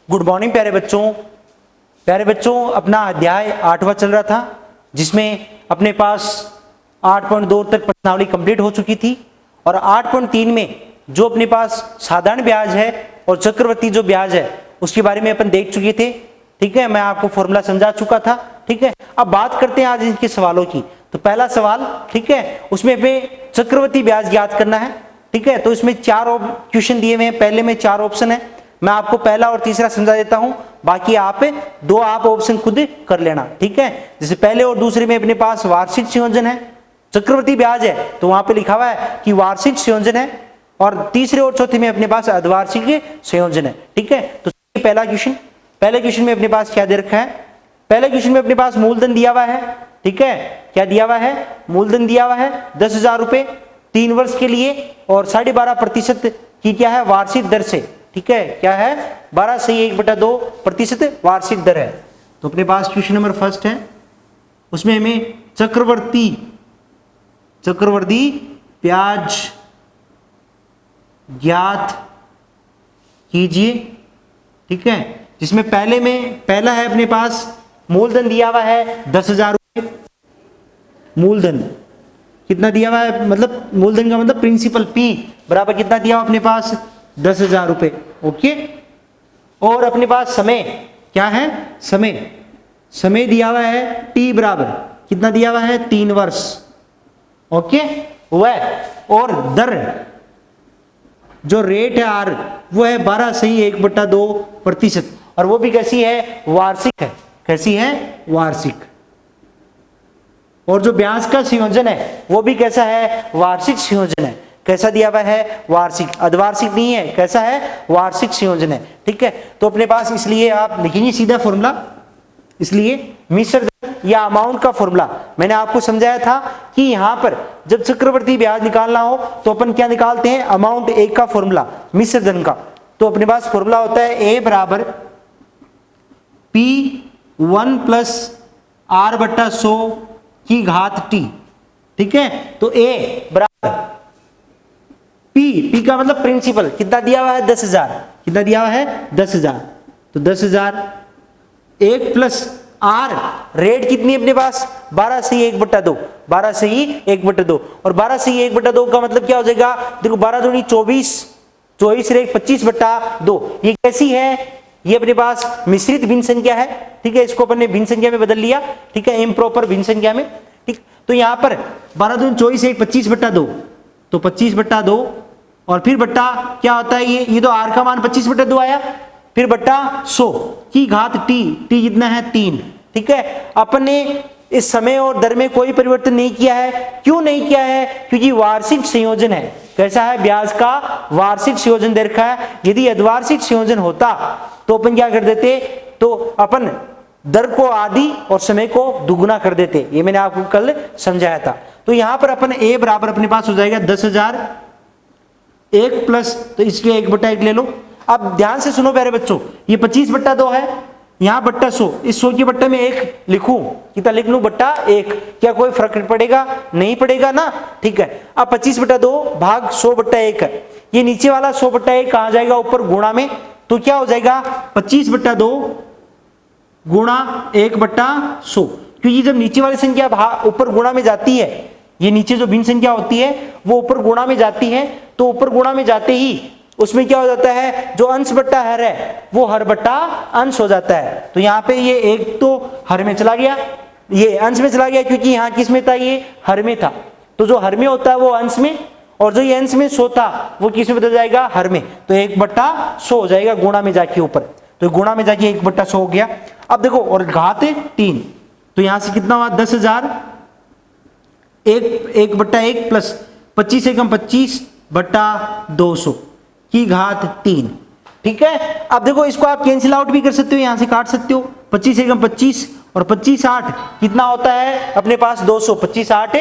Good morning प्यारे बच्चों अपना अध्याय 8वां चल रहा था, जिसमें अपने पास 8.2 तक प्रश्नावली कंप्लीट हो चुकी थी और 8.3 में जो अपने पास साधारण ब्याज है और चक्रवृद्धि जो ब्याज है उसके बारे में अपन देख चुके थे। ठीक है, मैं आपको फॉर्मूला समझा चुका था। ठीक है, अब बात करते हैं आज इनके सवालों की। तो पहला सवाल, ठीक है, उसमें हमें चक्रवृद्धि ब्याज ज्ञात करना है। ठीक है, तो इसमें 4 क्वेश्चन दिए हुए हैं, पहले में 4 ऑप्शन है। मैं आपको पहला और तीसरा समझा देता हूं, बाकी आप ऑप्शन खुद कर लेना। ठीक है, जैसे पहले और दूसरे में अपने पास वार्षिक संयोजन है, चक्रवृद्धि ब्याज है तो वहां पे लिखा हुआ है कि वार्षिक संयोजन है, और तीसरे और चौथे में अपने पास अर्धवार्षिक संयोजन है। ठीक है, तो पहले क्वेश्चन में अपने पास क्या दे रखा है? पहले क्वेश्चन में अपने पास मूलधन दिया हुआ है। ठीक है, क्या दिया हुआ है? मूलधन दिया हुआ है 10,000 रुपए 3 वर्ष के लिए, और 12.5% की क्या है? वार्षिक दर से। ठीक है, क्या है? 12/1/2% वार्षिक दर है। तो अपने पास क्वेश्चन नंबर फर्स्ट है, उसमें हमें चक्रवर्ती ब्याज ज्ञात कीजिए। ठीक है, जिसमें पहला है अपने पास मूलधन दिया हुआ है 10,000 रुपए। मूलधन कितना दिया हुआ है? मतलब मूलधन का मतलब प्रिंसिपल P बराबर कितना दिया हुआ अपने पास? 10,000 रुपए। ओके, और अपने पास समय क्या है? समय दिया हुआ है T बराबर कितना दिया हुआ है? 3 वर्ष। ओके, वह और दर जो रेट है R वो है 12/1/2%, और वो भी कैसी है? वार्षिक है। कैसी है? वार्षिक। और जो ब्याज का संयोजन है वो भी कैसा है? वार्षिक संयोजन है। कैसा दिया हुआ है? वार्षिक, अर्धवार्षिक नहीं है। कैसा है? वार्षिक संयोजन है। ठीक है, तो अपने पास इसलिए आप लिखेंगे सीधा फॉर्मूला, इसलिए मिश्र धन या अमाउंट का फॉर्मूला मैंने आपको समझाया था कि यहां पर जब चक्रवृद्धि ब्याज निकालना हो तो अपन क्या निकालते हैं? अमाउंट 1 का फॉर्मूला मिश्र धन का। तो अपने पास फॉर्मूला होता है A बराबर P1 + R/100 की घात T। ठीक है, तो A बराबर P का मतलब प्रिंसिपल कितना दिया हुआ है? 10,000। कितना दिया हुआ है? 10,000। तो 10,000 1 + R रेट कितनी है अपने पास? 12/1/2। 12/1/2, और 12/1/2 का मतलब क्या हो जाएगा? देखो 12 दूनी 24, 24 रेट 25/2। ये कैसी है? ये अपने पास मिश्रित भिन्न संख्या है। ठीक है, इसको अपन ने भिन्न संख्या में बदल लिया। ठीक है, इम्प्रॉपर भिन्न संख्या में। ठीक, तो यहां पर 12 दूनी 24 रेट 25/2, तो 25/2, और फिर बट्टा क्या होता है? ये तो R का मान 25/2 आया, फिर बट्टा 100 की घात T कितना है? 3। ठीक है, अपन ने इस समय और दर में कोई परिवर्तन नहीं किया है। क्यों नहीं किया है? क्योंकि वार्षिक संयोजन है। कैसा है? ब्याज का वार्षिक संयोजन दे रखा है। यदि अर्धवार्षिक संयोजन होता तो अपन क्या कर देते? तो अपन दर को आधी और समय को दुगुना कर देते। ये मैंने आपको कल समझाया था। तो यहां पर अपन A बराबर अपने पास हो जाएगा 10,000 1 प्लस, तो इसलिए 1/1 ले लो। अब ध्यान से सुनो प्यारे बच्चों, ये 25/2 है, यहां बट्टा 100, इस 100 के बट्टे में 1 लिखूं, कितना लिख लूं? /1। क्या कोई फर्क पड़ेगा? नहीं पड़ेगा ना। ठीक है, अब 25/2 भाग 100/1 है। ये नीचे वाला 100/1 कहां जाएगा? ऊपर गुणा में। तो क्या हो जाएगा? 25/2 गुणा 1/100, क्योंकि जब नीचे वाली संख्या ऊपर गुणा में जाती है, ये नीचे जो भिन्न संख्या होती है वो ऊपर गुणा में जाती है, तो ऊपर गुणा में जाते ही उसमें क्या हो जाता है? जो अंश बट्टा हर है वो हर बट्टा अंश हो जाता है। तो यहाँ पे ये 1 तो हर में चला गया, ये अंश में चला गया, क्योंकि यहाँ किस में था? ये हर में था। तो जो हर में होता है वो अंश में, और जो ये अंश में 100 था वो किस में बदल जाएगा? हर में। तो 1/100 हो जाएगा गुणा में जाके ऊपर, तो गुणा में जाके 1/100 हो गया। अब देखो, और घात 3, तो यहां से कितना हुआ? 10,000 1/1 प्लस 25 एकम 25/200 की घात 3। ठीक है, अब देखो इसको आप कैंसिल आउट भी कर सकते हो, यहां से काट सकते हो। 25 एकम 25 और 25 8 कितना होता है अपने पास? 200। 25 8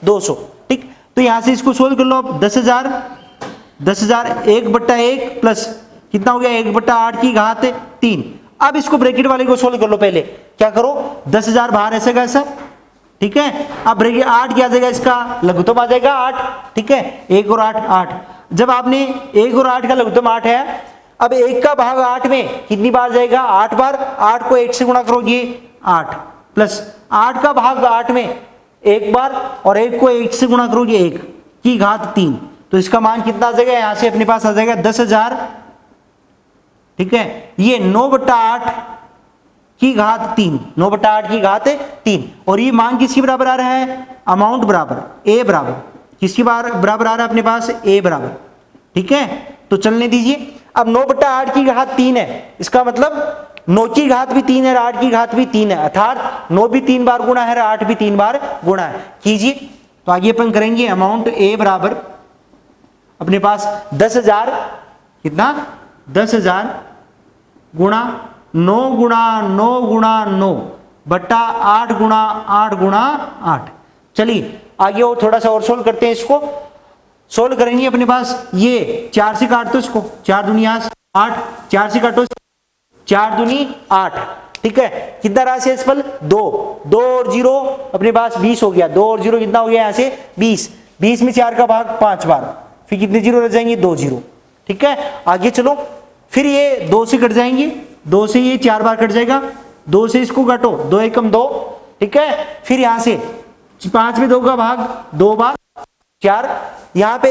200। ठीक, तो यहां से इसको सोल्व कर लो। 10,000 1/1 प्लस कितना हो गया? 1/8 की घात 3। अब इसको ब्रैकेट वाले को सोल्व कर लो। पहले क्या करो? 10,000 बाहर ऐसा का ऐसा। ठीक है, अब ब्रैकेट 8 क्या आ जाएगा? इसका लघुत्तम आ जाएगा 8। ठीक है, 1 और 8 8। जब आपने 1 और 8 का लघुत्तम 8 है, अब 1 का भाग 8 में कितनी बार जाएगा? 8 बार। 8 को 8 से गुणा करोगे 8 प्लस 8 का भाग 8 में 1 बार और 1 को 8 से गुणा करोगे 1 की घात 3, तो इसका मान कितना आ जाएगा? यहां से अपने पास आ जाएगा 10,000। ठीक है, ये 9/8 की घात 3, 9/8 की घात 3, और ये मान किसके बराबर आ रहा है? अमाउंट बराबर ए बराबर किसके बराबर आ रहा है अपने पास? ए बराबर। ठीक है, तो चलने दीजिए। अब 9/8 की घात 3 है, इसका मतलब 9 की घात भी 3 है और 8 की घात भी 3 है, अर्थात 9 भी 3 बार गुणा है और 8 भी 3 बार गुणा है। कीजिए, तो आगे अपन करेंगे अमाउंट ए बराबर अपने पास 10,000, कितना? 10,000 गुणा 9 गुणा 9 गुणा 9 बट्टा 8 गुणा 8 गुणा 8। चलिए आगे और थोड़ा सा और सोल्व करते हैं। इसको सोल्व करेंगे अपने पास, ये 4 से काट दो इसको, 4 दूनी 8, 4 से काटो 4 दूनी 8। ठीक है, कितना रहा शेषफल? 2, 2 और 0 अपने पास 20 हो गया। 2 और 0 कितना हो गया यहाँ से? 20। 20 में 4 का भाग 5 बार, फिर कितने 0 रह जाएंगे? 2 0। ठीक है, आगे चलो, फिर ये 2 से कट जाएंगे, 2 से ये 4 बार कट जाएगा, 2 से इसको काटो, 2 एकम 2। ठीक है, फिर यहां से 5 में 2 का भाग 2 बार 4, यहां पे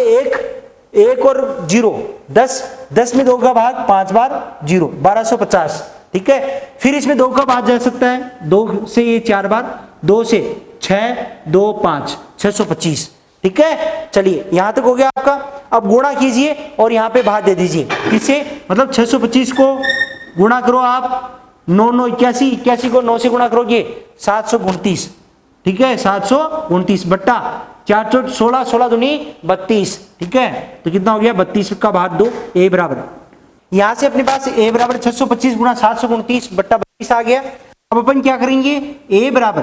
1 और 0 10, 10 में 2 का भाग 5 बार 0, 1250। ठीक है, फिर इसमें 2 का भाग जा सकता है, 2 से ये 4 बार, 2 से 6, 2 5, 625। ठीक है, चलिए यहां तक हो गया आपका। अब गुणा कीजिए और यहां पे भाग दे दीजिए, किससे? मतलब 625 को गुणा करो आप 9 9 81, 81 को 9 से गुणा करोगे 729। ठीक है, 729 बट्टा 4 चौट 16, 16 दूनी 32। ठीक है, तो कितना हो गया? 32 का भाग 2, ए बराबर। यहां से अपने पास ए बराबर 625 गुणा 729 बट्टा 32 आ गया। अब अपन क्या करेंगे? ए बराबर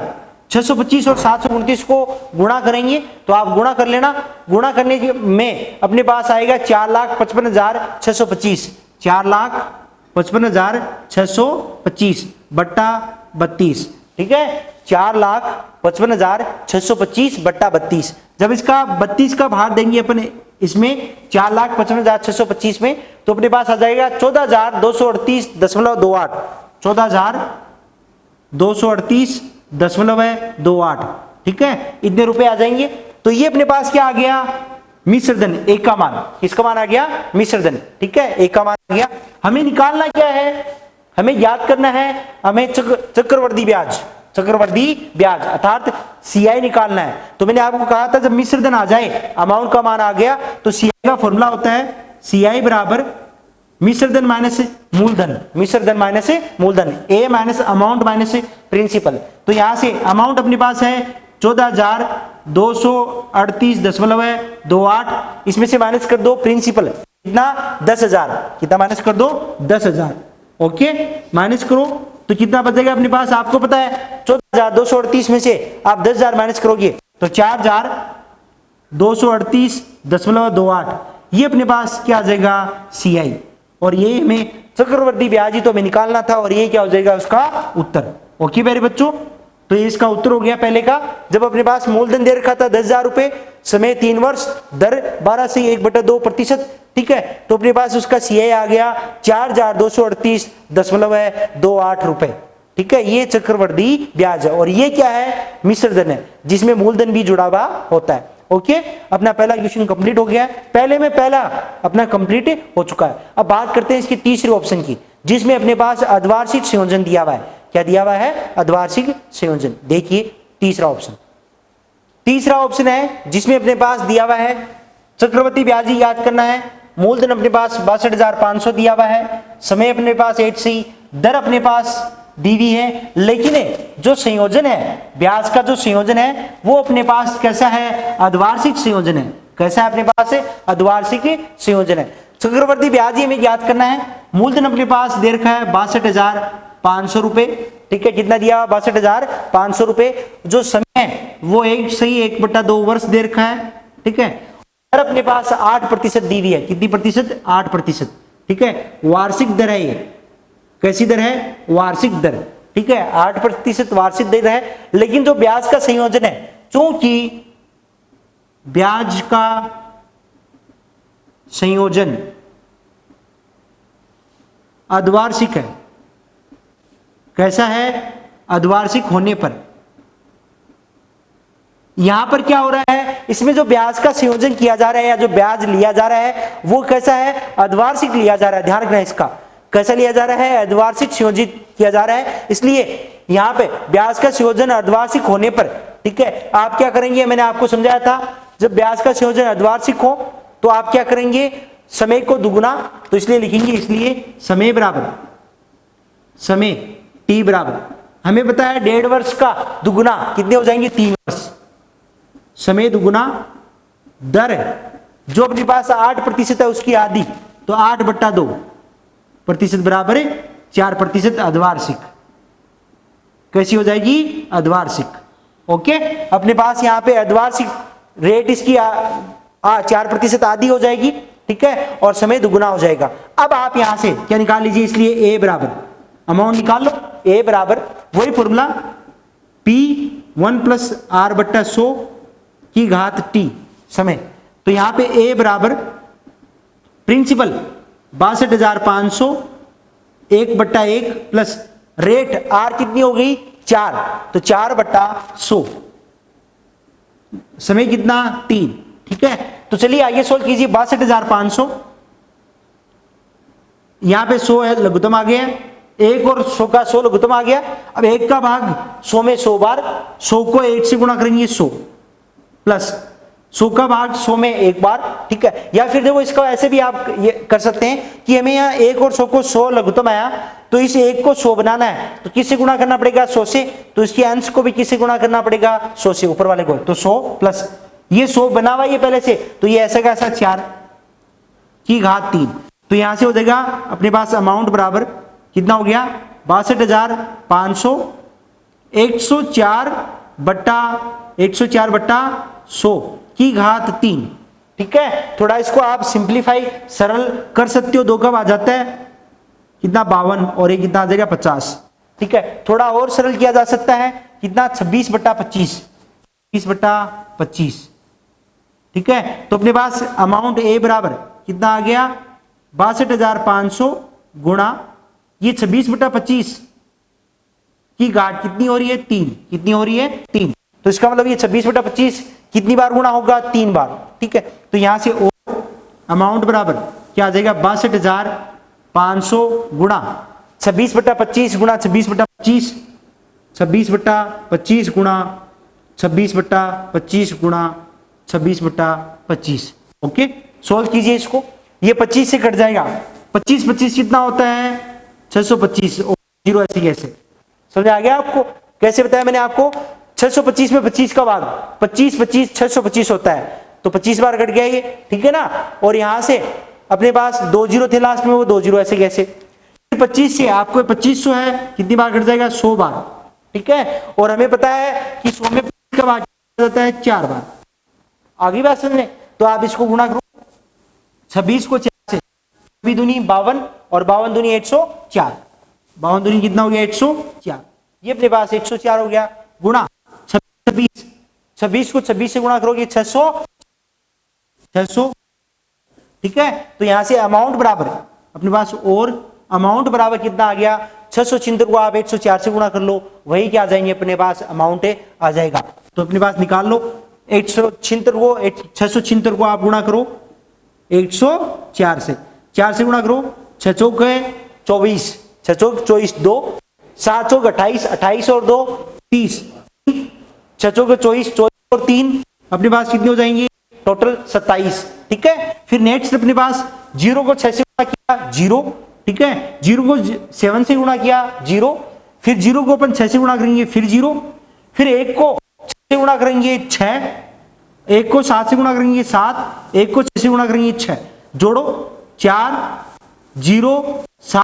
625 और 729 को गुणा करेंगे, तो आप गुणा कर लेना। गुणा करने में अपने पास आएगा 4,55,625, 4,55,625 बट्टा 32। ठीक है, 4,55,625 बट्टा 32। जब इसका 32 का भाग देंगे अपन इसमें 4,55,625 में, तो अपने पास आ जाएगा 14,238.28, 14,238.28। ठीक है, इतने रुपए आ जाएंगे। तो ये अपने पास क्या आ गया? मिश्र धन, एक का मान। किसका मान आ गया? मिश्र धन। ठीक है, एक का मान आ गया। हमें निकालना क्या है? हमें याद करना है, हमें चक्रवर्ती ब्याज, चक्रवर्ती ब्याज अर्थात सीआई निकालना है। तो मैंने आपको कहा था जब मिश्र धन आ जाए, अमाउंट का मान आ गया, तो सीआई का फॉर्मूला होता है सीआई बराबर मिश्र धन माइनस मूलधन, मिश्र धन माइनस मूलधन, ए माइनस अमाउंट माइनस प्रिंसिपल। तो यहां से अमाउंट अपने पास है 14,238.28, इसमें से माइनस कर दो प्रिंसिपल, कितना? 10,000। कितना माइनस कर दो? 10,000। ओके, माइनस करो तो कितना बचेगा अपने पास? आपको पता है 14,238 में से आप 10,000 माइनस करोगे तो 4,238.28, ये अपने पास क्या आ जाएगा? सीआई। और ये हमें चक्रवर्ती ब्याज ही तो हमें निकालना था, और ये क्या हो जाएगा उसका उत्तर। ओके मेरे बच्चों, तो ये इसका उत्तर हो गया पहले का। जब अपने पास मूलधन दे रखा था 10,000 रुपए, समय 3 वर्ष, दर 12 से 1/2%। ठीक है, तो अपने पास उसका सीआई आ गया 4,238.28 रुपए। ठीक है, ये चक्रवर्ती ब्याज है। और ये क्या है? मिश्र धन है, जिसमें मूलधन भी जुड़ा हुआ होता है। ओके, अपना पहला क्वेश्चन कंप्लीट हो गया है। पहले में पहला अपना कंप्लीट हो चुका है। अब बात करते हैं इसकी तीसरे ऑप्शन की, जिसमें अपने पास अर्धवार्षिक संयोजन दिया हुआ है। क्या दिया हुआ है? अर्धवार्षिक संयोजन। देखिए तीसरा ऑप्शन, तीसरा ऑप्शन है जिसमें अपने पास दिया हुआ है चक्रवर्ती ब्याज ही याद करना है। मूलधन अपने पास 62,500 दिया हुआ है, समय अपने पास 8 सी, दर अपने पास डीवी है, लेकिन जो संयोजन है, ब्याज का जो संयोजन है वो अपने पास कैसा है? अर्धवार्षिक संयोजन है। कैसा है अपने पास? अर्धवार्षिक संयोजन है। चक्रवर्ती ब्याज ही हमें याद करना है। मूलधन अपने पास दे रखा है 62,500 रुपए। ठीक है, कितना दिया? 62,500 रुपए। जो समय है वो 1 सही 1/2 वर्ष दे रखा है। ठीक है, दर अपने पास 8% दी हुई है। कितनी प्रतिशत? 8%। ठीक है, वार्षिक दर है ये। कैसी दर है? वार्षिक दर। ठीक है, 8% वार्षिक दर है। लेकिन जो ब्याज का संयोजन है, चूंकि ब्याज का संयोजन अर्धवार्षिक है। कैसा है? अर्धवार्षिक होने पर। यहां पर क्या हो रहा है, इसमें जो ब्याज का संयोजन किया जा रहा है या जो ब्याज लिया जा रहा है वो कैसा है? अर्धवार्षिक लिया जा रहा है। ध्यान रखना इसका, कैसा लिया जा रहा है? अर्धवार्षिक संयोजित किया जा रहा है। इसलिए यहां पे ब्याज का संयोजन अर्धवार्षिक होने पर, ठीक है, आप क्या करेंगे, मैंने आपको समझाया था, जब ब्याज का संयोजन अर्धवार्षिक हो तो आप क्या करेंगे, समय को दुगुना, तो इसलिए लिखेंगे, इसलिए समय बराबर समय टी बराबर, हमें बताया 1.5 वर्ष का दुगुना कितने हो जाएंगे? 3 वर्ष। समय दुगुना दर जो अपने पास 8% है उसकी आधी, तो 8/2% बराबर 4% अर्धवार्षिक। कैसी हो जाएगी? अर्धवार्षिक। ओके, अपने पास यहाँ पे अर्धवार्षिक रेट इसकी 4% आधी हो जाएगी, ठीक है, और समय दुगुना हो जाएगा। अब आप यहां से क्या निकाल लीजिए, इसलिए ए बराबर अमाउंट निकाल लो। ए बराबर वही फॉर्मूला P1 + R/100 की घात टी समय। तो यहां पे ए बराबर प्रिंसिपल 62,500 1/1 प्लस रेट आर कितनी हो गई? 4, तो 4/100, समय कितना? 3, ठीक है। तो चलिए आगे सोल्व कीजिए। 62,500, यहां पे 100 है, लघुत्तम आ गया, 1 और 100 का 100 लघुत्तम आ गया। अब 1 का भाग 100 में 100 बार, 100 को 8 से गुणा करेंगे 100, प्लस 100 का भाग 100 में 1 बार, ठीक है। या फिर देखो इसका ऐसे भी आप ये कर सकते हैं कि हमें यहाँ 1 और 100 को 100 लघुत्तम आया, तो इस 1 को 100 बनाना है तो किससे गुणा करना पड़ेगा? 100 से। तो इसके अंश को भी किससे गुणा करना पड़ेगा? 100 से, ऊपर वाले को। तो 100 प्लस ये 100 बना हुआ ये पहले से, तो ये ऐसा कैसा 4 की घात 3। तो यहां से हो जाएगा अपने पास अमाउंट बराबर कितना हो गया? 62,500 104/100 की घात 3, ठीक है। थोड़ा इसको आप सिंप्लीफाई सरल कर सकते हो। 2 कब आ जाता है? कितना? 52, और ये कितना आ जाएगा? 50, ठीक है। थोड़ा और सरल किया जा सकता है, कितना? 26/25, 26/25, ठीक है। तो अपने पास अमाउंट ए बराबर कितना आ गया? 62,500 गुणा ये 26/25 की घात कितनी हो रही है? 3। कितनी हो रही है? 3। तो इसका मतलब ये 26/25 कितनी बार गुणा होगा? 3 बार, ठीक है। तो यहां से अमाउंट बराबर क्या आ जाएगा? 62,500 गुणा 26/25 गुणा 26/25, 26/25 गुणा 26/25 गुणा 26/25। ओके, सोल्व कीजिए इसको। ये 25 से कट जाएगा, 25 कितना होता है? 625, जीरो ऐसे कैसे? समझ आ गया आपको? कैसे बताया मैंने आपको? 625 में 25 का भाग 25 625 होता है, तो 25 बार कट गया ये, ठीक है ना। और यहां से अपने पास 2 जीरो थे लास्ट में, वो 2 जीरो ऐसे कैसे? 25 से आपको 2500 है, कितनी बार कट जाएगा? 100 बार, ठीक है। और हमें पता है कि 100 में 25 का भाग जाता है 4 बार। आगे बात समझने, तो आप इसको गुणा करो 26 को 4 से, 26 दूनी 52 और 52 दूनी 104, 52 दूनी कितना हो गया? 104। ये अपने पास 104 हो गया, गुणा 26 को 26 से गुणा करोगे 600, ठीक है। तो यहां से अमाउंट बराबर अपने पास, और अमाउंट बराबर कितना आ गया? 676 को आप 104 से गुणा कर लो, वही क्या आ जाएंगे अपने पास? अमाउंट आ जाएगा। तो अपने पास निकाल लो 676 को आप गुणा करो 104 से, 4 से गुणा करो, 6 चौक 24, 6 चौक 24, 2 7 चौक 28, 28 और 2 30, 6 चौक 24, 24 और 3 अपने पास कितने हो जाएंगे? टोटल 27, ठीक है। फिर नेक्स्ट अपने पास 0 को 6 से गुणा किया 0, ठीक है। 0 को 7 से गुणा किया 0, फिर 0 को अपन 6 से गुणा करेंगे फिर 0, फिर 1 को 6 से गुणा करेंगे 6, 1 को 7 से गुणा करेंगे 7, 1 को 6 से गुणा करेंगे 6, जोड़ो 4 0 7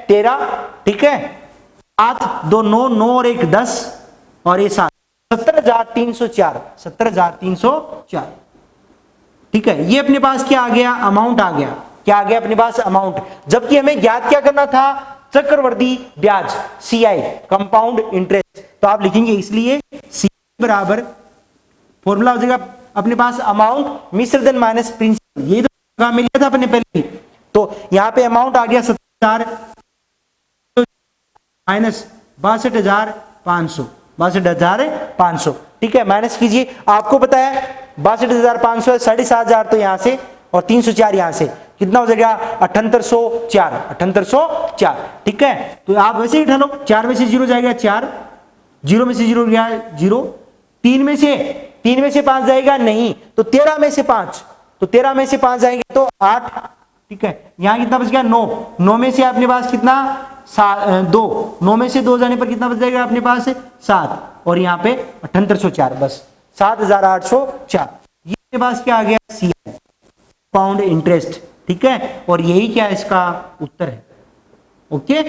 13, ठीक है। 7 2 9 9 और 1 10 और ये 7, 17,304, 17,304, ठीक है। ये अपने पास क्या आ गया? अमाउंट आ गया। क्या आ गया अपने पास? अमाउंट। जबकि हमें ज्ञात क्या करना था? चक्रवर्ती ब्याज, CI, कंपाउंड इंटरेस्ट। तो आप लिखेंगे इसलिए CI बराबर फॉर्मूला हो जाएगा अपने पास अमाउंट मिश्र धन माइनस प्रिंसिपल। ये तो मिल गया था अपने पहले, तो यहां पे अमाउंट आ गया हजार माइनस 62,500, 62,500, ठीक है, माइनस कीजिए। आपको पता है 62,500 7,500 तो यहां से और 304 यहां से, कितना हो जाएगा 7804, 7804, ठीक है। तो आप वैसे ही उठा लो, 4 में से 0 जाएगा 4, 0 में से 0 गया 0, 3 में से 5 जाएगा नहीं, तो 13 में से 5, तो 13 में से 5 जाएंगे तो 8, ठीक है। यहां कितना बच गया 9, 9 में से अपने पास कितना 2, 9 में से 2 जाने पर कितना बच जाएगा अपने पास 7, और यहाँ पे 7804, बस 7,804, ये अपने पास क्या आ गया सी पाउंड इंटरेस्ट, ठीक है। और यही क्या इसका उत्तर है, ओके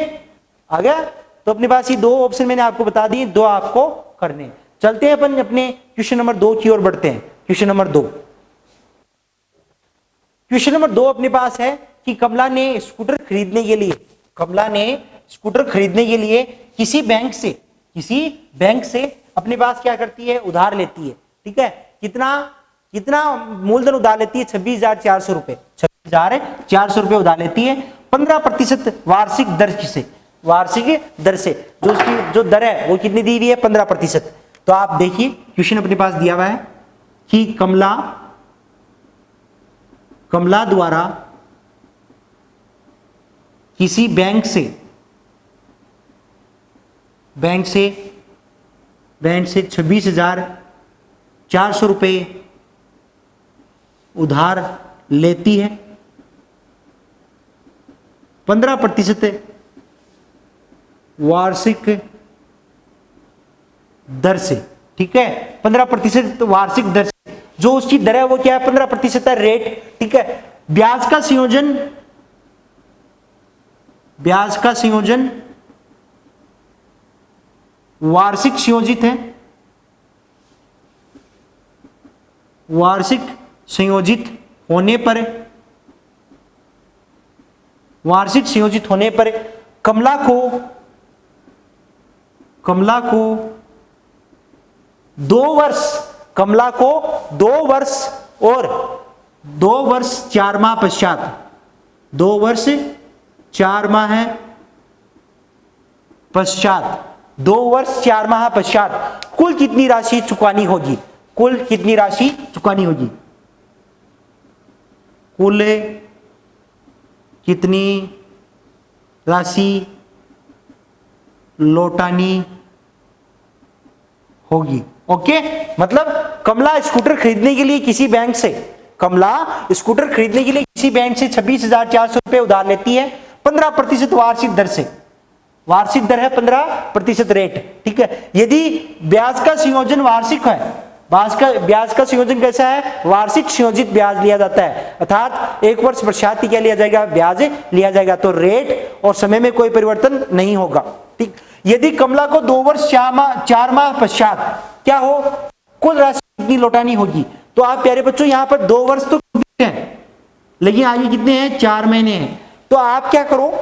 आ गया। तो अपने पास ये 2 ऑप्शन मैंने आपको बता दिए, 2 आपको करने। चलते हैं अपन अपने क्वेश्चन नंबर 2 की ओर बढ़ते हैं। क्वेश्चन नंबर 2, क्वेश्चन नंबर 2 अपने पास है कि कमला ने स्कूटर खरीदने के लिए किसी बैंक से अपने पास क्या करती है, उधार लेती है, ठीक है। कितना मूलधन उधार लेती है 26,400 रुपए, 26,400 रुपए उधार लेती है 15% वार्षिक दर से, जो उसकी जो दर है वो कितनी दी हुई है 15%। तो आप देखिए क्वेश्चन अपने पास दिया हुआ है कि कमला द्वारा किसी बैंक से 26,400 रुपए उधार लेती है 15% वार्षिक दर से, ठीक है। 15% वार्षिक दर से, जो उसकी दर है वो क्या है 15% है रेट, ठीक है। ब्याज का संयोजन वार्षिक संयोजित होने पर कमला को 2 वर्ष और 2 वर्ष 4 माह पश्चात, 2 वर्ष 4 माह पश्चात कुल कितनी राशि चुकानी होगी, कुल कितनी राशि लौटानी होगी, ओके। मतलब कमला स्कूटर खरीदने के लिए किसी बैंक से 26,400 रुपए उधार लेती है 15% वार्षिक दर है 15% रेट, ठीक है। यदि ब्याज का संयोजन वार्षिक है, ब्याज का संयोजन कैसा है, वार्षिक संयोजित ब्याज लिया जाता है, अर्थात 1 वर्ष पश्चात क्या लिया जाएगा, ब्याज लिया जाएगा, तो रेट और समय में कोई परिवर्तन नहीं होगा, ठीक। यदि कमला को 2 वर्ष 4 माह पश्चात क्या हो, कुल राशि कितनी लौटानी होगी। तो आप प्यारे बच्चों यहाँ पर 2 वर्ष तो हैं, लेकिन आगे कितने हैं 4 महीने हैं। तो आप क्या करो,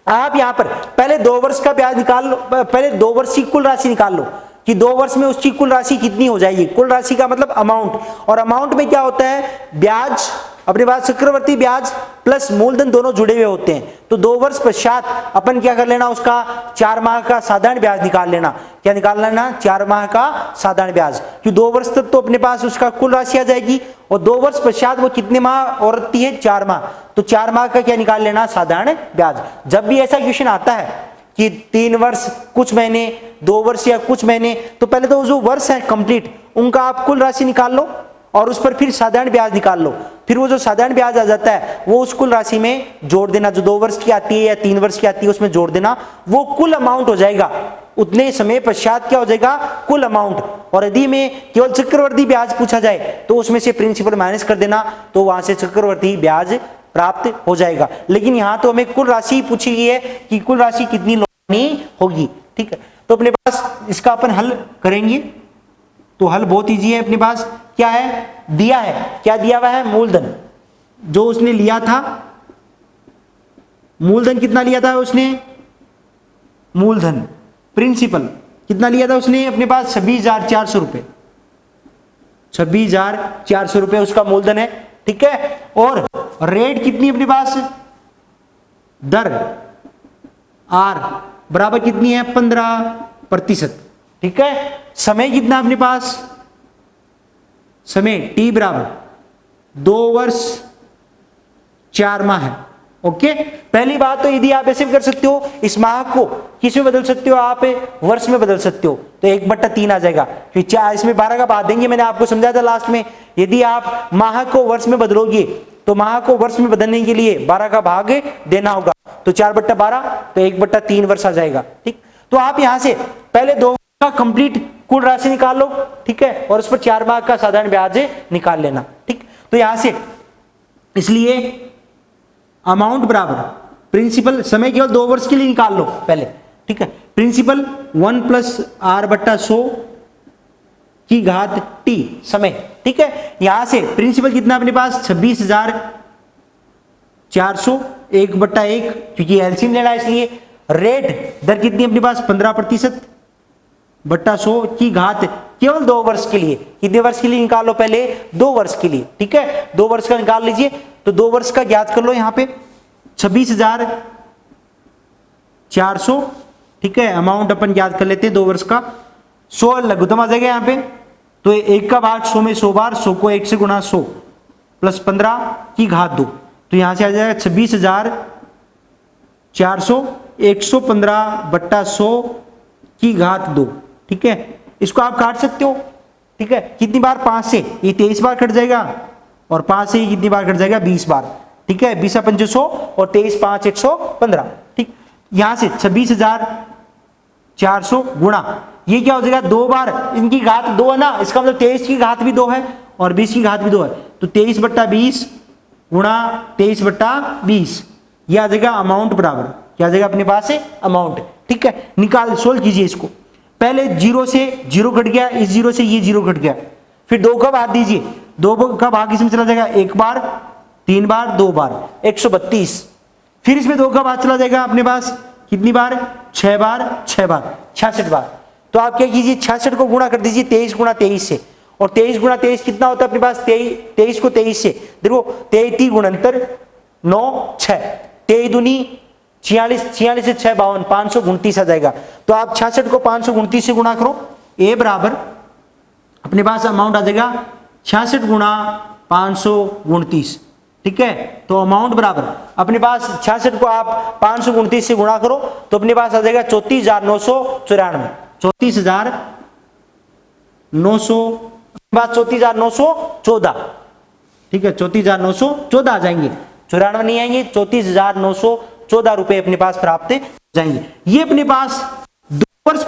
आप यहां पर पहले 2 वर्ष का ब्याज निकाल लो, पहले 2 वर्ष की कुल राशि निकाल लो कि 2 वर्ष में उसकी कुल राशि कितनी हो जाएगी। कुल राशि का मतलब अमाउंट, और अमाउंट में क्या होता है, ब्याज अपने पास चक्रवर्ती ब्याज प्लस मूलधन दोनों जुड़े हुए होते हैं। तो 2 वर्ष पश्चात अपन क्या कर लेना, उसका 4 माह का साधारण ब्याज निकाल लेना। क्या निकाल लेना, 4 माह का साधारण ब्याज, कि 2 वर्ष तक तो अपने पास उसका कुल राशि आ जाएगी, और 2 वर्ष पश्चात वो कितने माह और रखती है 4 माह, तो 4 माह का क्या निकाल लेना, साधारण ब्याज। जब भी ऐसा क्वेश्चन आता है कि 3 वर्ष कुछ महीने, 2 वर्ष या कुछ महीने, तो पहले तो जो वर्ष है कंप्लीट उनका आप कुल राशि निकाल लो और उस पर फिर साधारण ब्याज निकाल लो। फिर वो जो साधारण ब्याज आ जाता है वो उस कुल राशि में जोड़ देना, जो 2 वर्ष की आती है या 3 वर्ष की आती है उसमें जोड़ देना, वो कुल अमाउंट हो जाएगा। उतने समय पश्चात क्या हो जाएगा, कुल अमाउंट। और यदि में केवल चक्रवर्ती ब्याज पूछा जाए तो उसमें से प्रिंसिपल माइनस कर देना, तो वहां से चक्रवर्ती ब्याज प्राप्त हो जाएगा। लेकिन यहां तो हमें कुल राशि पूछी गई है कि कुल राशि कितनी लौटानी होगी, ठीक है। तो अपने पास इसका अपन हल करेंगे, तो हल बहुत इजी है। अपने पास क्या है, दिया है, क्या दिया हुआ है, मूलधन जो उसने लिया था, मूलधन कितना लिया था उसने, मूलधन प्रिंसिपल कितना लिया था उसने अपने पास 26,400 रुपए, 26,400 रुपए उसका मूलधन है, ठीक है। और रेट कितनी अपने पास दर आर बराबर कितनी है 15%। ठीक है, समय कितना अपने पास, समय टी बराबर 2 वर्ष 4 माह है। ओके, पहली बात तो यदि आप ऐसे भी कर सकते हो, इस माह को किस में बदल सकते हो, आप वर्ष में बदल सकते हो, तो 1/3 आ जाएगा। फिर इसमें 12 का भाग देंगे, मैंने आपको समझाया था लास्ट में, यदि आप माह को वर्ष में बदलोगे तो माह को वर्ष में बदलने के लिए 12 का भाग देना होगा, तो 4/12 तो 1/3 वर्ष आ जाएगा। ठीक, तो आप यहां से पहले 2 का कंप्लीट कुल राशि निकाल लो, ठीक है, और उस पर 4 माह का साधारण ब्याज निकाल लेना। ठीक, तो यहां से इसलिए अमाउंट बराबर प्रिंसिपल, समय केवल 2 वर्ष के लिए निकाल लो पहले। ठीक है, प्रिंसिपल 1 + r/100 की घात t समय। ठीक है, यहां से प्रिंसिपल कितना अपने पास 26,400 1/1, क्योंकि एलसीएम लेना है इसलिए। रेट दर कितनी अपने पास 15% बट्टा 100 की घात केवल 2 वर्ष के लिए। कितने वर्ष के लिए निकाल लो पहले, 2 वर्ष के लिए। ठीक है, 2 वर्ष का निकाल लीजिए, तो 2 वर्ष का ज्ञात कर लो यहां पे 26,400। ठीक है, अमाउंट अपन ज्ञात कर लेते हैं 2 वर्ष का। 100 लघुत्तम आ जाएगा यहां पे, तो 1 का भाग 100 में 100 बार, 100 को 1 से गुणा 100 + 15 की घात 2, तो यहां से आ जाएगा 26,400 115/100 की घात 2। ठीक है, इसको आप काट सकते हो। ठीक है, कितनी बार, 5 से ये 23 बार कट जाएगा, और 5 से ये कितनी बार कट जाएगा, 20 बार। ठीक है, 20 × 5 100 और 23 × 5 115। ठीक, यहां से 26,400 गुणा, ये क्या हो जाएगा, 2 बार इनकी घात 2 है ना, इसका मतलब 23 की घात भी 2 है और 20 की घात भी 2 है, तो 23/20 गुणा 23/20, यह आ जाएगा अमाउंट बराबर, क्या आ जाएगा अपने पास है अमाउंट। ठीक है, निकाल सोल्व कीजिए इसको। पहले 0 से 0 कट गया, इस 0 से ये 0 कट गया, फिर 2 का भाग दीजिए, 2 का भाग इसमें चला जाएगा 1 बार 3 बार 2 बार 132, फिर इसमें 2 का भाग चला जाएगा अपने पास कितनी बार, 6 बार 6 बार 66 बार। तो आप क्या कीजिए, 66 को गुणा कर दीजिए 23 × 23 से, और 23 × 23 कितना होता है अपने पास, 23 को 23 से देखो, 23 गुणंतर 9 6, 23 दूनी 46, 46 से 6 52, 529 आ जाएगा। तो आप 66 को 529 से गुणा करो, ए बराबर अपने पास अमाउंट आ जाएगा 66 × 529। ठीक है, तो अमाउंट बराबर अपने पास 66 को आप 529 से गुणा करो, तो अपने पास आ जाएगा 34,994, 34,900 34,914। ठीक है, 34,914 आ जाएंगे, 94 नहीं आएंगे, 34,914 रुपए अपने पास प्राप्त हो जाएंगे। ये अपने पास 2 वर्ष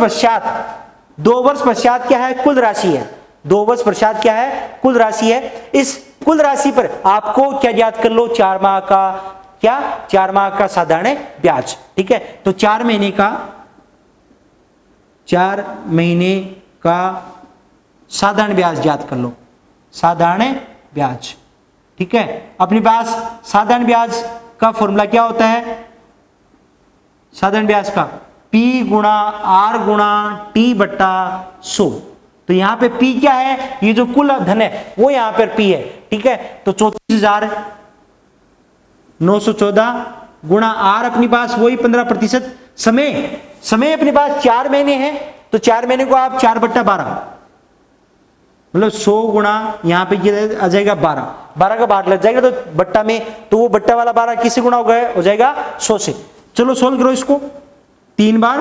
पश्चात क्या है, कुल राशि है। 2 वर्ष पश्चात क्या है, कुल राशि है। इस कुल राशि पर आपको क्या ज्ञात कर लो, 4 माह का, क्या 4 माह का साधारण ब्याज। ठीक है, तो 4 महीने का साधारण ब्याज ज्ञात कर लो, साधारण ब्याज। ठीक है, अपने पास साधारण ब्याज का फॉर्मूला क्या होता है, साधारण ब्याज का P × R × T/100। तो यहां पे P क्या है, ये जो कुल धन है वो यहां पर P है। ठीक है, तो 34,914 गुणा R अपने पास वही 15%। समय अपने पास 4 महीने हैं, तो 4 महीने को आप 4/12 मतलब 100 गुणा यहां पे ये आ जाएगा 12 का भाग लग जाएगा, तो बट्टा में, तो वो बट्टा वाला 12 किससे गुणा हो जाएगा 100 से। चलो सोल्व करो इसको, 3 बार,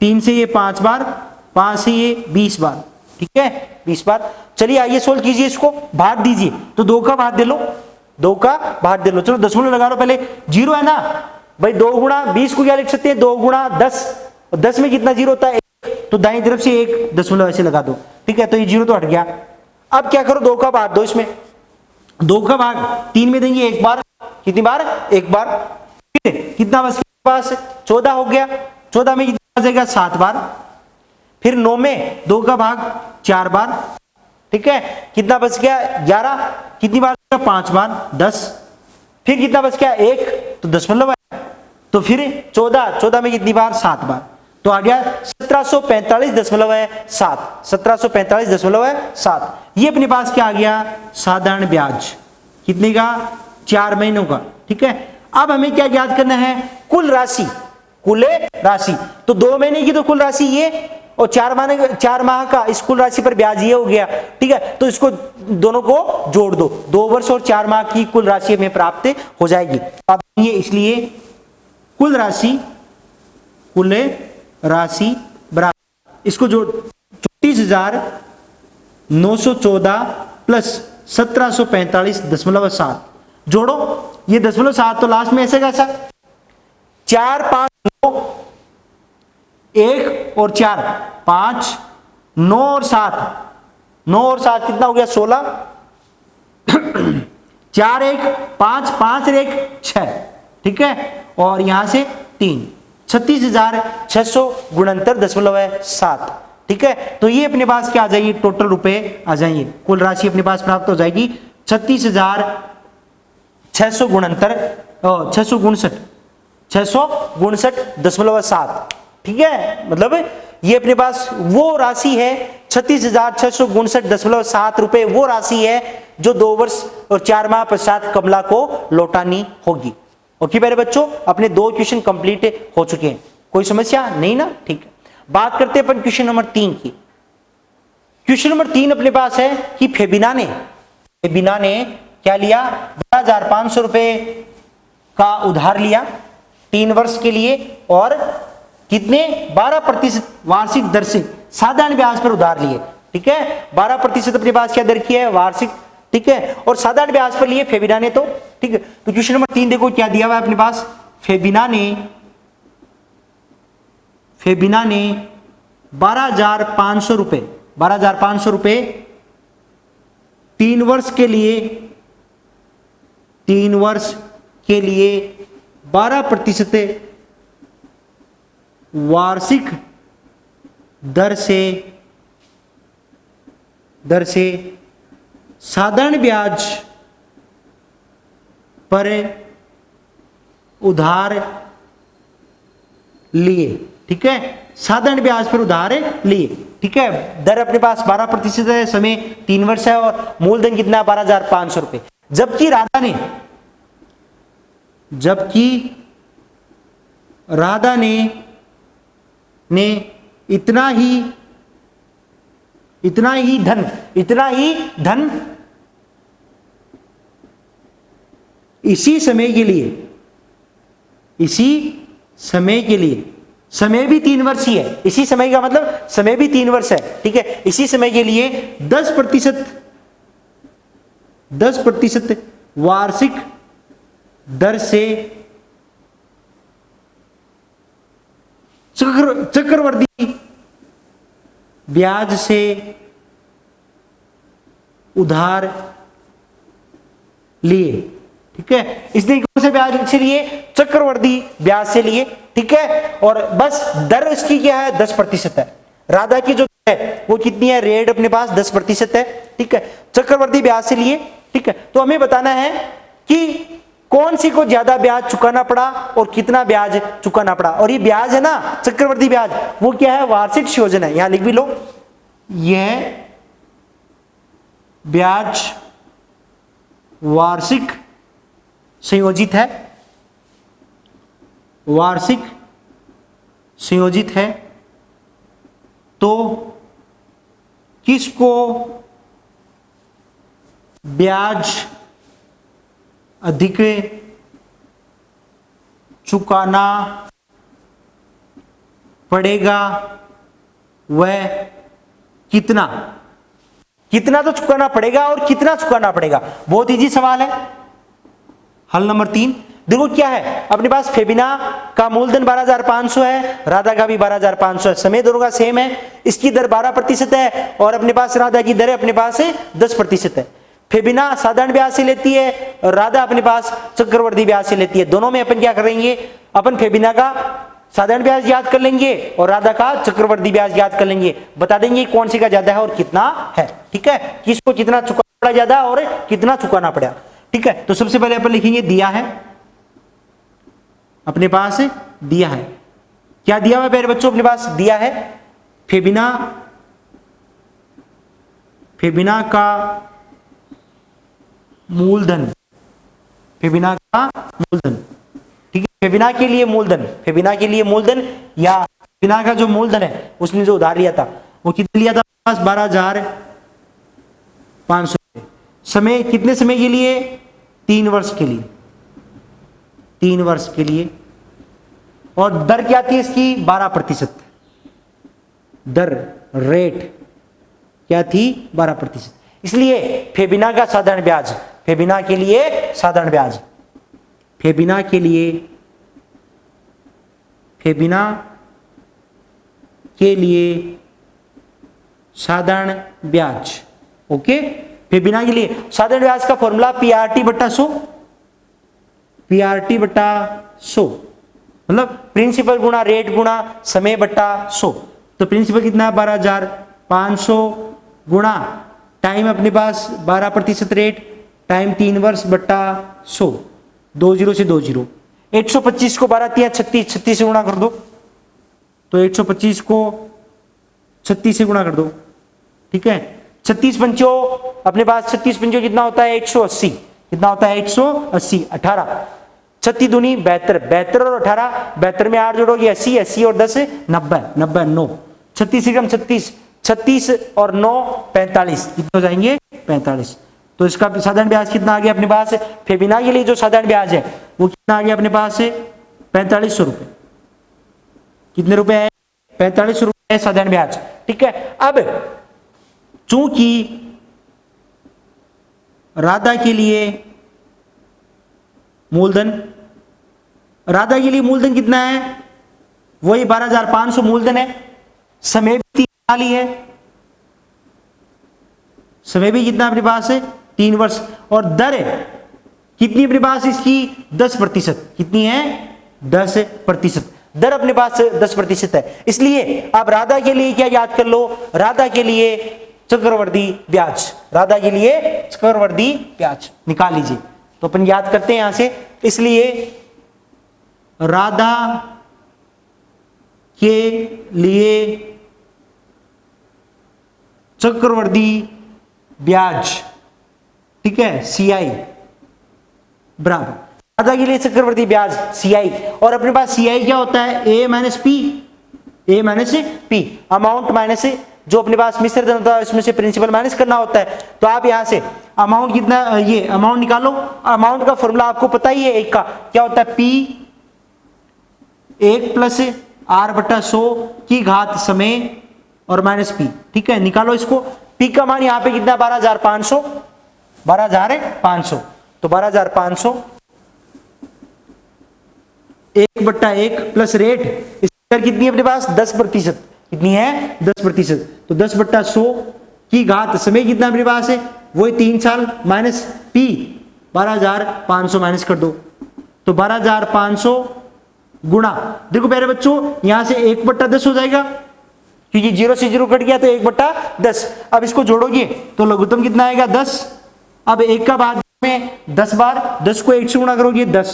3 से ये 5 बार, 5 से ये 20 बार। ठीक है, 20 बार। चलिए आइए सोल्व कीजिए इसको, भाग दीजिए, तो 2 का भाग दे लो, 2 का भाग दे लो। चलो दशमलव लगा लो, पहले 0 है ना भाई, 2 गुणा 20 को क्या लिख सकते हैं, 2 गुणा 10, और 10 में कितना 0 होता है, 1, तो दाईं तरफ से 1 दशमलव ऐसे लगा दो। ठीक है, तो ये 0 तो हट गया। अब क्या करो, 2 का भाग दो इसमें, 2 का भाग 3 में देंगे 1 बार, कितनी बार, 1 बार। कितना बस पास 14 हो गया, 14 में कितना आ जाएगा 7 बार, फिर 9 में 2 का भाग 4 बार। ठीक है, कितना बच गया 11, कितनी बार 5 बार 10, फिर कितना बच गया 1, तो दशमलव है, तो फिर 14 में कितनी बार 7 बार, तो आ गया 1745.7, 1745.7। ये अपने पास क्या आ गया, साधारण ब्याज कितने का, 4 महीनों का। ठीक है, अब हमें क्या ज्ञात करना है? कुल राशि, कुल राशि। तो 2 महीने की तो कुल राशि ये, और 4 माह का इस कुल राशि पर ब्याज ये हो गया, ठीक है। तो इसको दोनों को जोड़ दो, 2 वर्ष और 4 माह की कुल राशि हमें प्राप्त हो जाएगी। अब ये इसलिए कुल राशि बराबर, इसको जोड़ 34,914 प्लस 1745.7 जोड़ो। ये 0.7 तो लास्ट में ऐसे कैसा, 4 5 9 1 और 4 5 9 और 7, 9 और 7 कितना हो गया? 16 4 1 5 5 और 1 6, ठीक है। और यहां से 3, 36,600 गुणंतर 0.7, ठीक है। तो ये अपने पास क्या आ जाएगी? टोटल रुपए आ जाएंगे, कुल राशि अपने पास प्राप्त हो जाएगी 36,600 गुणंतर 659.7, ठीक है। मतलब ये अपने पास वो राशि है 36,659.7 रुपए, वो राशि है जो 2 वर्ष और 4 माह पश्चात कमला को लौटानी होगी। ओके मेरे बच्चों, अपने 2 क्वेश्चन कंप्लीट हो चुके हैं, कोई समस्या नहीं ना? ठीक है। बात करते हैं अपन क्वेश्चन नंबर 3 की। क्वेश्चन नंबर 3 अपने पास है कि फेबिना ने क्या लिया? 12,500 रुपए का उधार लिया 3 वर्ष के लिए, और कितने? 12% वार्षिक दर से साधारण ब्याज पर उधार लिए, ठीक है। 12% अपने पास क्या दर की है? वार्षिक, ठीक है। और साधारण ब्याज पर लिए फेबिना ने, तो ठीक है। तो क्वेश्चन नंबर 3 देखो क्या दिया हुआ है अपने पास। फेबिना ने 12,500 रुपए 3 वर्ष के लिए 12% वार्षिक दर से साधारण ब्याज पर उधार लिए, ठीक है। साधारण ब्याज पर उधार लिए, ठीक है। दर अपने पास 12% है, समय 3 वर्ष है, और मूलधन कितना? 12,500 रुपए। जबकि राधा ने इतना ही धन इसी समय के लिए, समय भी 3 वर्ष ही है, इसी समय का मतलब समय भी 3 वर्ष है, ठीक है। इसी समय के लिए 10% वार्षिक दर से चक्रवर्ती ब्याज से उधार लिए, ठीक है। इसलिए कौन से ब्याज से लिए? चक्रवर्ती ब्याज से लिए, ठीक है। और बस दर इसकी क्या है? 10% है। राधा की जो है वो कितनी है? रेट अपने पास 10% है, ठीक है। चक्रवर्ती ब्याज से लिए, ठीक है। तो हमें बताना है कि कौन सी को ज्यादा ब्याज चुकाना पड़ा और कितना ब्याज चुकाना पड़ा। और ये ब्याज है ना, चक्रवर्ती ब्याज, वो क्या है? वार्षिक संयोजन है। यहां लिख भी लो, यह ब्याज वार्षिक संयोजित है, तो किसको ब्याज अधिक चुकाना पड़ेगा, वह कितना तो चुकाना पड़ेगा और कितना चुकाना पड़ेगा। बहुत इजी सवाल है। हल नंबर 3 देखो क्या है अपने पास। फेबिना का मूलधन 12,500 है, राधा का भी 12,500 है, समय दोनों का सेम है। इसकी दर 12% है और अपने पास राधा की दर अपने पास 10% है। फेबिना साधारण ब्याज से लेती है और राधा अपने पास चक्रवर्ती ब्याज से लेती है। दोनों में अपन क्या करेंगे? अपन फेबिना का साधारण ब्याज याद कर लेंगे और राधा का चक्रवर्ती ब्याज याद कर लेंगे। बता देंगे कौन सी का ज्यादा है और कितना है, ठीक है। किसको कितना चुकाना पड़ा ज्यादा और कितना चुकाना पड़ा, ठीक है। तो सबसे पहले अपन लिखेंगे दिया है, अपने पास दिया है। क्या दिया हुआ प्यारे बच्चों? अपने पास दिया है फेबिना का मूलधन, फेबिना के लिए मूलधन, फेबिना के लिए मूलधन या फेबिना का जो मूलधन है उसने जो उधार लिया था वो कितना लिया था? 12,500। समय कितने समय के लिए? 3 वर्ष के लिए, 3 वर्ष के लिए। और दर क्या थी इसकी? 12%। दर, रेट क्या थी? 12%। इसलिए फेबिना का साधारण ब्याज, फेबिना के लिए साधारण ब्याज, फेबिना के लिए, फेबिना के लिए साधारण ब्याज, ओके। फेबिना के लिए साधारण ब्याज का फॉर्मूला पीआरटी बट्टा 100, पीआरटी बट्टा 100 मतलब प्रिंसिपल गुणा रेट गुणा समय बट्टा 100। तो प्रिंसिपल कितना है? 12,500 गुणा टाइम अपने पास 12% रेट, टाइम 3 वर्ष बट्टा 100, 20 से 20, 125 को 12 तिया 36, 36 से गुणा कर दो, तो 125 को 36 से गुणा कर दो, ठीक है। 36 पंचो अपने पास, 36 पंचो कितना होता है? 180, कितना होता है? 180, 18, 36 दूनी 72, 72 और 18, 72 में 8 जोड़ोगे 80, 80 और 10 90, 90 9, 36 से कम 36, 36 और 9 45, कितने हो जाएंगे? 45। तो इसका साधारण ब्याज कितना आ गया अपने पास? फेबिना के लिए जो साधारण ब्याज है वो कितना आ गया अपने पास? 4500 रुपए। कितने रुपए है? 4500 रुपए साधारण ब्याज, ठीक है। अब चूंकि राधा के लिए मूलधन, राधा के लिए मूलधन कितना है? वही 12,500 मूलधन है। समय भी 3 साल ही है, समय भी कितना अपने पास है? 3 वर्ष। और दर है कितनी अपने पास इसकी? 10%। कितनी है? 10%। दर अपने पास 10% है। इसलिए आप राधा के लिए क्या याद कर लो? राधा के लिए चक्रवर्ती ब्याज, राधा के लिए चक्रवर्ती ब्याज निकाल लीजिए। तो अपन याद करते हैं यहां से, इसलिए राधा के लिए चक्रवर्ती ब्याज, ठीक है, CI बराबर राधा के लिए चक्रवर्ती ब्याज CI। और अपने पास CI क्या होता है? A minus P, A minus P, amount minus जो अपने पास मिश्र धन होता है उसमें से प्रिंसिपल माइनस करना होता है। तो आप यहां से अमाउंट कितना, ये अमाउंट निकालो। अमाउंट का फॉर्मूला आपको पता ही है, एक का क्या होता है? P 1 प्लस R बट्टा 100 की घात समय और माइनस P, ठीक है। निकालो इसको। P का मान यहां पे कितना? 12,500, 12,500। तो 12,500 1 बट्टा 1 प्लस रेट, इसकी दर कितनी है अपने पास? 10%। कितनी है? 10%। तो 10 बट्टा 100 की घात समय कितना अपने पास है? वही 3 साल माइनस P 12,500 माइनस कर दो, तो 12,500 गुणा, देखो प्यारे बच्चों यहां से 1 बट्टा 10 हो जाएगा क्योंकि 0 से 0 कट गया, तो 1 बट्टा 10। अब इसको जोड़ोगे तो लघुत्तम कितना आएगा? 10। अब 1 का बाद में 10 बार, 10 को 1 से गुणा करोगे 10,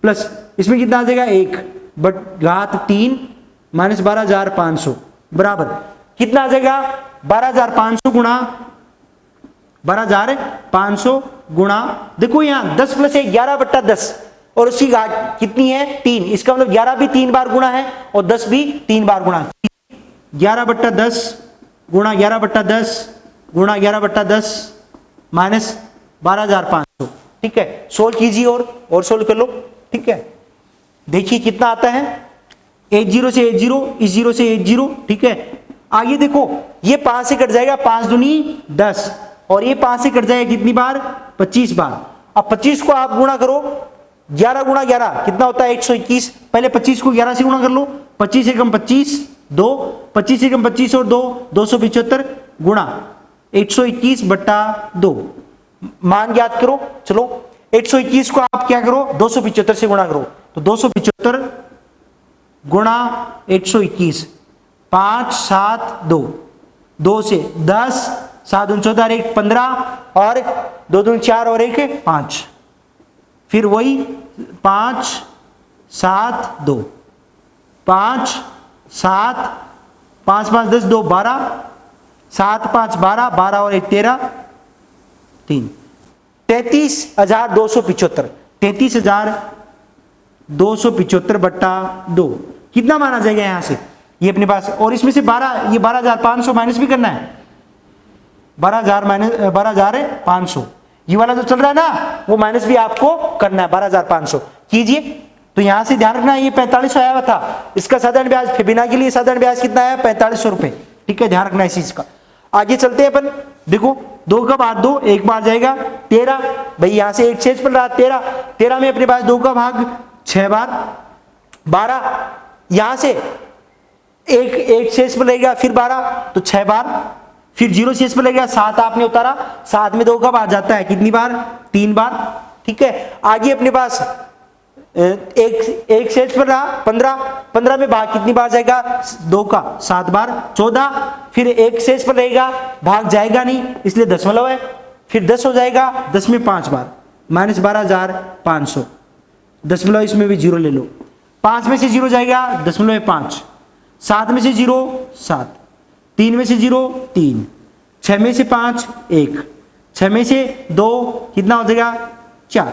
प्लस इसमें कितना आ जाएगा? 1 बट घात 3 माइनस 12,500 बराबर कितना आ जाएगा? 12,500 गुणा 12,500 गुणा, देखो यहां 10 प्लस 1 11 बट्टा 10 और उसकी घात कितनी है? 3। इसका मतलब 11 भी 3 बार गुणा है और 10 भी 3 बार गुणा। 11 बट्टा 10 गुणा 11 बट्टा 10 गुणा 11 बट्टा 10 माइनस 12,500, ठीक है। सोल्व कीजिए और सोल्व कर लो, ठीक है। देखिए कितना आता है? 80 से 80, इस 0 से 80, ठीक है। आगे देखो ये 5 से कट जाएगा, 5 दूनी 10 और ये 5 से कट जाएगा कितनी बार? 25 बार। अब 25 को आप गुणा करो, 11 गुणा 11 कितना होता है? 121। पहले 25 को 11 से गुणा कर लो, 25 से कम 25 2, 25 से कम 25 और 2 275 गुणा 121 बट्टा 2, मान ज्ञात करो। चलो 121 को आप क्या करो? 275 से गुणा करो, तो 275 गुणा 121, 5 7 2, 2 से 10, 7 दूनी 14 और 1 15 और 2 दूनी 4 और 1 5, फिर वही 5 7 2, 5 7 5 5 10 2 12, 7 5 12, 12 और 1 13 3, 33,275, 275/2 कितना माना जाएगा यहां से, ये अपने पास, और इसमें से 12, ये 12,500 माइनस भी करना है, 12,500, ये वाला जो चल रहा है ना वो माइनस भी आपको करना है, 12,500 कीजिए। तो यहां से ध्यान रखना, ये 4500 आया हुआ था, इसका साधारण ब्याज फेबिना के लिए साधारण ब्याज कितना है, 4500 रुपए, ठीक है, ध्यान रखना इस चीज का। आगे चलते हैं अपन, देखो 2 का भाग 2, एक बार जाएगा 13, भाई यहां से एक शेष पड़ रहा 13, 13 में अपने पास 2 का भाग 6 बार 12, यहां से एक शेष पर रहेगा, फिर 12 तो 6 बार, फिर 0 शेष पर रहेगा, 7 आपने उतारा, 7 में 2 का भाग जाता है कितनी बार, 3 बार, ठीक है। आगे अपने पास एक शेष पर रहा 15, 15 में भाग कितनी बार जाएगा, 2 का 7 बार, 14, फिर एक शेष पर रहेगा, भाग जाएगा नहीं इसलिए दशमलव है, फिर 10 हो जाएगा, 10 में 5 बार, माइनस 12,500, दशमलव इसमें भी 0 ले लो, 5 में से 0 जाएगा, 0.5, 7 में से 0 7, 3 में से 0 3, 6 में से 5 1, 6 में से 2 कितना हो जाएगा 4,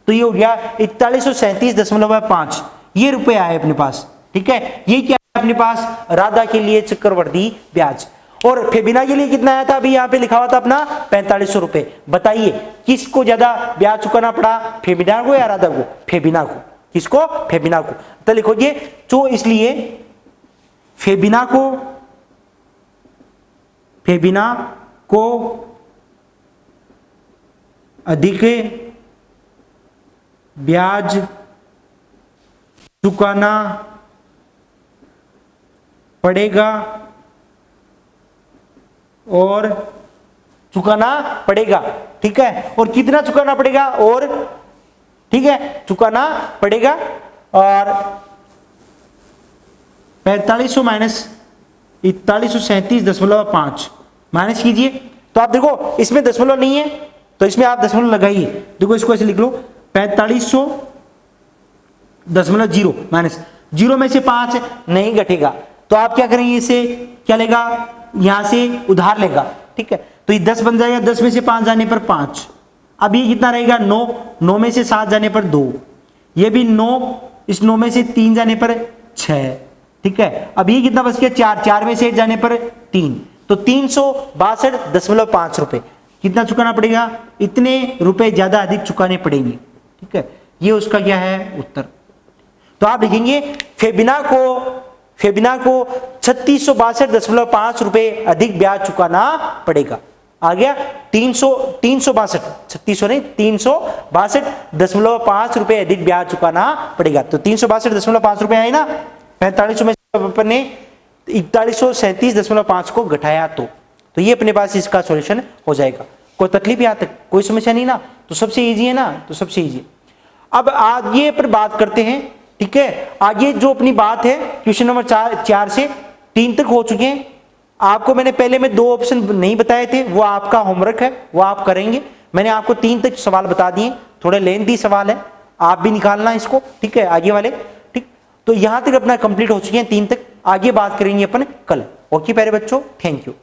तो ये हो गया 4137.5, ये रुपए आए अपने पास, ठीक है। ये क्या है अपने पास, राधा के लिए चक्रवर्ती ब्याज। और फेबिना के लिए कितना आया था, अभी यहाँ पे लिखा हुआ था अपना 4500 रुपए। बताइए किसको ज्यादा ब्याज चुकाना पड़ा, फेबिना को या राधा को, फेबिना को, किसको, फेबिना को। तो लिखोगे तो इसलिए फेबिना को अधिक ब्याज चुकाना पड़ेगा, और चुकाना पड़ेगा, ठीक है। और कितना चुकाना पड़ेगा, और ठीक है चुकाना पड़ेगा, और 4500 माइनस 4137.5 माइनस कीजिए, तो आप देखो इसमें दशमलव नहीं है तो इसमें आप दशमलव लगाइए, देखो इसको ऐसे लिख लो 4500.0 माइनस 0 में से 5 नहीं घटेगा, तो आप क्या करेंगे, इसे क्या लेगा, यहां से उधार लेगा, ठीक है। तो ये 10 बन जाएगा, 10 में से 5 जाने पर 5, अब ये कितना रहेगा 9, 9 में से 7 जाने पर 2, ये भी 9, इस 9 में से 3 जाने पर 6, ठीक है। अब ये कितना बच गया 4, 4 में से 1 जाने पर 3, तो 362.5 रुपए कितना चुकाना पड़ेगा, इतने रुपए ज्यादा अधिक चुकाने पड़ेंगे, ठीक है। ये उसका क्या है उत्तर। तो आप लिखेंगे फेबिना को 3662.5 रुपए अधिक ब्याज चुकाना पड़ेगा। आ गया 362, 3600 नहीं 362.5 रुपए अधिक ब्याज चुकाना पड़ेगा। तो 362.5 रुपए आए ना, 4500 में अपन ने 4137.5 को घटाया, तो ये अपने पास इसका सॉल्यूशन हो जाएगा। कोई तकलीफ यहाँ तक, कोई समस्या नहीं ना, तो सबसे इजी है ना, तो सबसे इजी। अब आगे पर बात करते हैं, ठीक है। आगे जो अपनी बात है क्वेश्चन नंबर 4 से 3 तक हो चुके हैं। आपको मैंने पहले में 2 ऑप्शन नहीं बताए थे, वो आपका होमवर्क है, वो आप करेंगे। मैंने आपको 3 तक सवाल बता दिए, थोड़े लेंथी सवाल है, आप भी निकालना इसको, ठीक है, आगे वाले, ठीक। तो यहां तक अपना कंप्लीट हो चुके हैं 3 तक, आगे बात करेंगे अपन कल। ओके प्यारे बच्चों, थैंक यू।